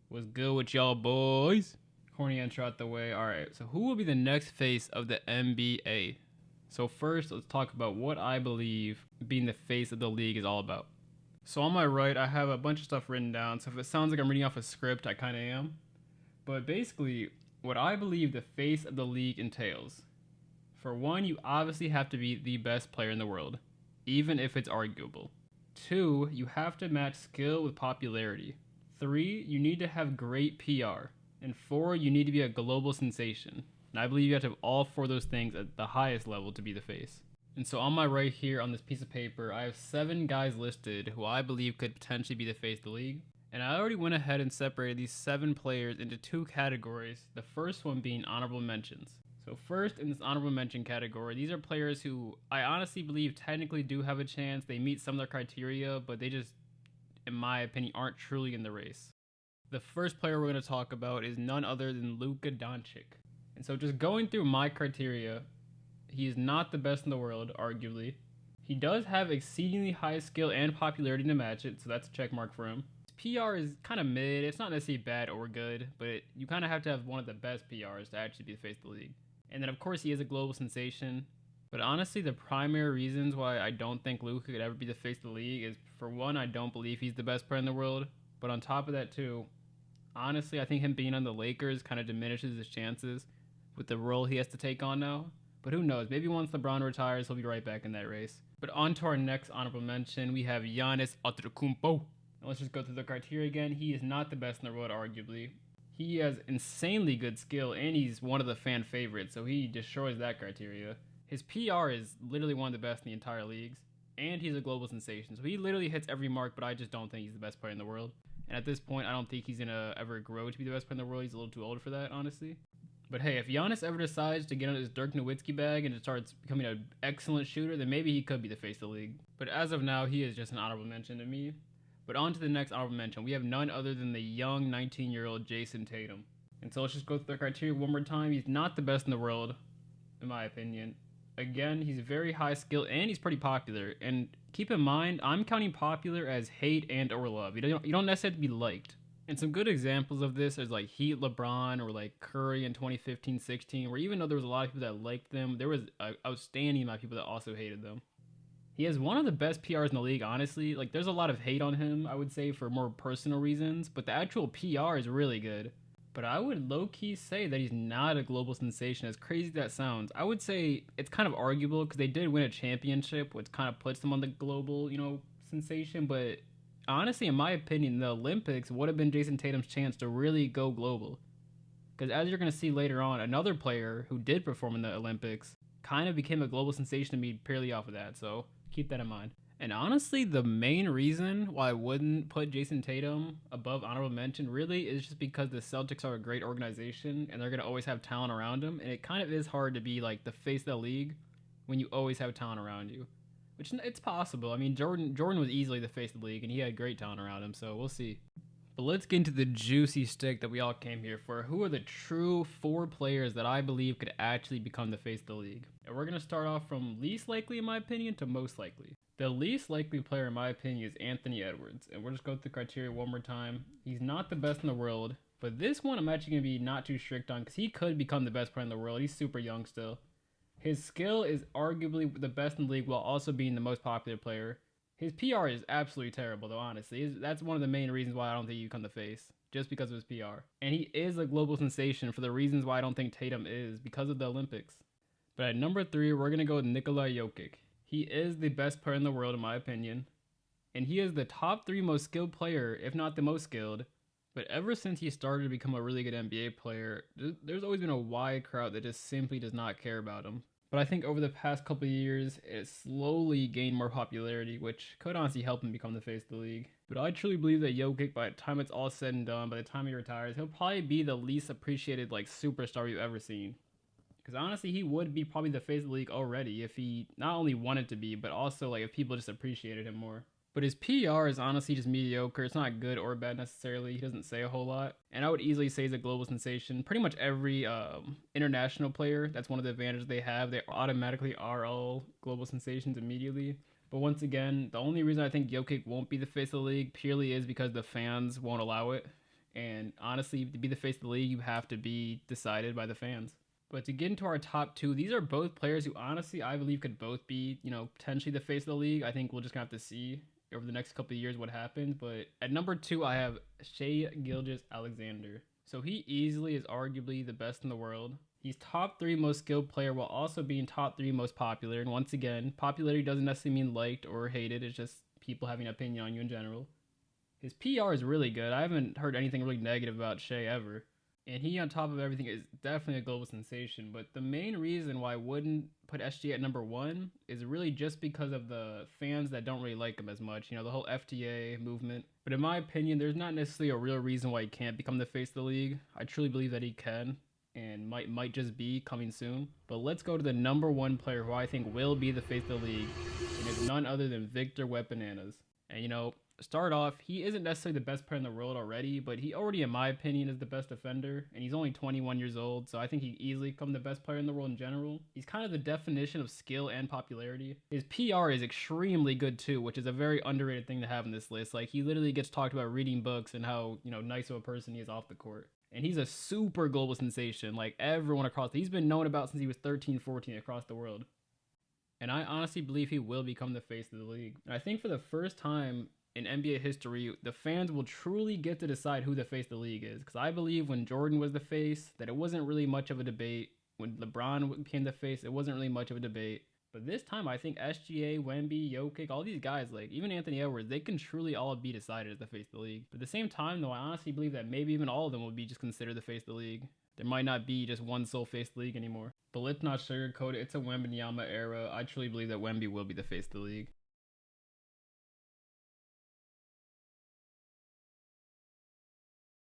What's good with y'all boys? Corny intro out the way. Alright, so who will be the next face of the NBA? So first, let's talk about what I believe being the face of the league is all about. So on my right, I have a bunch of stuff written down, so if it sounds like I'm reading off a script, I kind of am. But basically, what I believe the face of the league entails. For one, you obviously have to be the best player in the world, even if it's arguable. Two, you have to match skill with popularity. 3, you need to have great PR. And 4, you need to be a global sensation. And I believe you have to have all 4 of those things at the highest level to be the face. And so on my right here on this piece of paper, I have 7 guys listed who I believe could potentially be the face of the league. And I already went ahead and separated these 7 players into 2 categories, the first one being honorable mentions. So first in this honorable mention category, these are players who I honestly believe technically do have a chance. They meet some of their criteria, but they just, in my opinion, aren't truly in the race. The first player we're going to talk about is none other than Luka Doncic. And so just going through my criteria, he is not the best in the world, arguably. He does have exceedingly high skill and popularity to match it, so that's a check mark for him. His PR is kind of mid. It's not necessarily bad or good, but you kind of have to have one of the best PRs to actually be the face of the league. And then, of course, he is a global sensation. But honestly, the primary reasons why I don't think Luka could ever be the face of the league is, for one, I don't believe he's the best player in the world. But on top of that, too, honestly, I think him being on the Lakers kind of diminishes his chances with the role he has to take on now. But who knows? Maybe once LeBron retires, he'll be right back in that race. But on to our next honorable mention, we have Giannis Antetokounmpo. And let's just go through the criteria again. He is not the best in the world, arguably. He has insanely good skill, and he's one of the fan favorites, so he destroys that criteria. His PR is literally one of the best in the entire leagues, and he's a global sensation. So he literally hits every mark, but I just don't think he's the best player in the world. And at this point, I don't think he's going to ever grow to be the best player in the world. He's a little too old for that, honestly. But hey, if Giannis ever decides to get on his Dirk Nowitzki bag and it starts becoming an excellent shooter, then maybe he could be the face of the league. But as of now, he is just an honorable mention to me. But on to the next honorable mention. We have none other than the young 19-year-old Jason Tatum. And so let's just go through the criteria one more time. He's not the best in the world, in my opinion. Again, he's very high skill and he's pretty popular. And keep in mind, I'm counting popular as hate and or love. You don't necessarily have to be liked. And some good examples of this is like Heat LeBron or like Curry in 2015-16, where even though there was a lot of people that liked them, there was an outstanding amount of people that also hated them. He has one of the best PRs in the league, honestly. Like, there's a lot of hate on him, I would say, for more personal reasons, but the actual PR is really good. But I would low-key say that he's not a global sensation, as crazy as that sounds. I would say it's kind of arguable, because they did win a championship, which kind of puts them on the global, sensation, but honestly, in my opinion, the Olympics would have been Jason Tatum's chance to really go global. Because as you're going to see later on, another player who did perform in the Olympics kind of became a global sensation to me purely off of that, so keep that in mind. And honestly, the main reason why I wouldn't put Jason Tatum above honorable mention really is just because the Celtics are a great organization and they're going to always have talent around them. And it kind of is hard to be like the face of the league when you always have talent around you. Which, it's possible. I mean, Jordan was easily the face of the league and he had great talent around him, so we'll see. But let's get into the juicy stick that we all came here for. Who are the true 4 players that I believe could actually become the face of the league? And we're going to start off from least likely, in my opinion, to most likely. The least likely player, in my opinion, is Anthony Edwards. And we'll just go through the criteria one more time. He's not the best in the world, but this one I'm actually going to be not too strict on because he could become the best player in the world. He's super young still. His skill is arguably the best in the league while also being the most popular player. His PR is absolutely terrible, though, honestly. That's one of the main reasons why I don't think you become the face, just because of his PR. And he is a global sensation for the reasons why I don't think Tatum is, because of the Olympics. But at number 3, we're going to go with Nikola Jokic. He is the best player in the world, in my opinion. And he is the top 3 most skilled player, if not the most skilled. But ever since he started to become a really good NBA player, there's always been a wide crowd that just simply does not care about him. But I think over the past couple of years, it slowly gained more popularity, which could honestly help him become the face of the league. But I truly believe that Jokic, by the time it's all said and done, by the time he retires, he'll probably be the least appreciated superstar you've ever seen. Because honestly, he would be probably the face of the league already if he not only wanted to be, but also if people just appreciated him more. But his PR is honestly just mediocre. It's not good or bad necessarily. He doesn't say a whole lot. And I would easily say he's a global sensation. Pretty much every international player, that's one of the advantages they have. They automatically are all global sensations immediately. But once again, the only reason I think Jokic won't be the face of the league purely is because the fans won't allow it. And honestly, to be the face of the league, you have to be decided by the fans. But to get into our top two, these are both players who honestly I believe could both be, potentially the face of the league. I think we'll just gonna have to see over the next couple of years what happens. But at number two, I have Shai Gilgeous-Alexander. So he easily is arguably the best in the world. He's top 3 most skilled player while also being top 3 most popular. And once again, popularity doesn't necessarily mean liked or hated. It's just people having an opinion on you in general. His PR is really good. I haven't heard anything really negative about Shai ever. And he, on top of everything, is definitely a global sensation. But the main reason why I wouldn't put SGA at number 1 is really just because of the fans that don't really like him as much. The whole FTA movement. But in my opinion, there's not necessarily a real reason why he can't become the face of the league. I truly believe that he can and might just be coming soon. But let's go to the number 1 player who I think will be the face of the league. And it's none other than Victor Wembanyama. And start off, he isn't necessarily the best player in the world already, but he already, in my opinion, is the best defender, and he's only 21 years old, so I think he easily become the best player in the world in general. He's kind of the definition of skill and popularity. His PR is extremely good too, which is a very underrated thing to have in this list. Like, he literally gets talked about reading books and how, nice of a person he is off the court. And he's a super global sensation, like everyone he's been known about since he was 13, 14 across the world. And I honestly believe he will become the face of the league. And I think for the first time in NBA history, the fans will truly get to decide who the face of the league is. Because I believe when Jordan was the face, that it wasn't really much of a debate. When LeBron became the face, it wasn't really much of a debate. But this time, I think SGA, Wemby, Jokic, all these guys, like even Anthony Edwards, they can truly all be decided as the face of the league. But at the same time, though, I honestly believe that maybe even all of them will be just considered the face of the league. There might not be just one sole face of the league anymore. But let's not sugarcoat it. It's a Wembanyama era. I truly believe that Wemby will be the face of the league.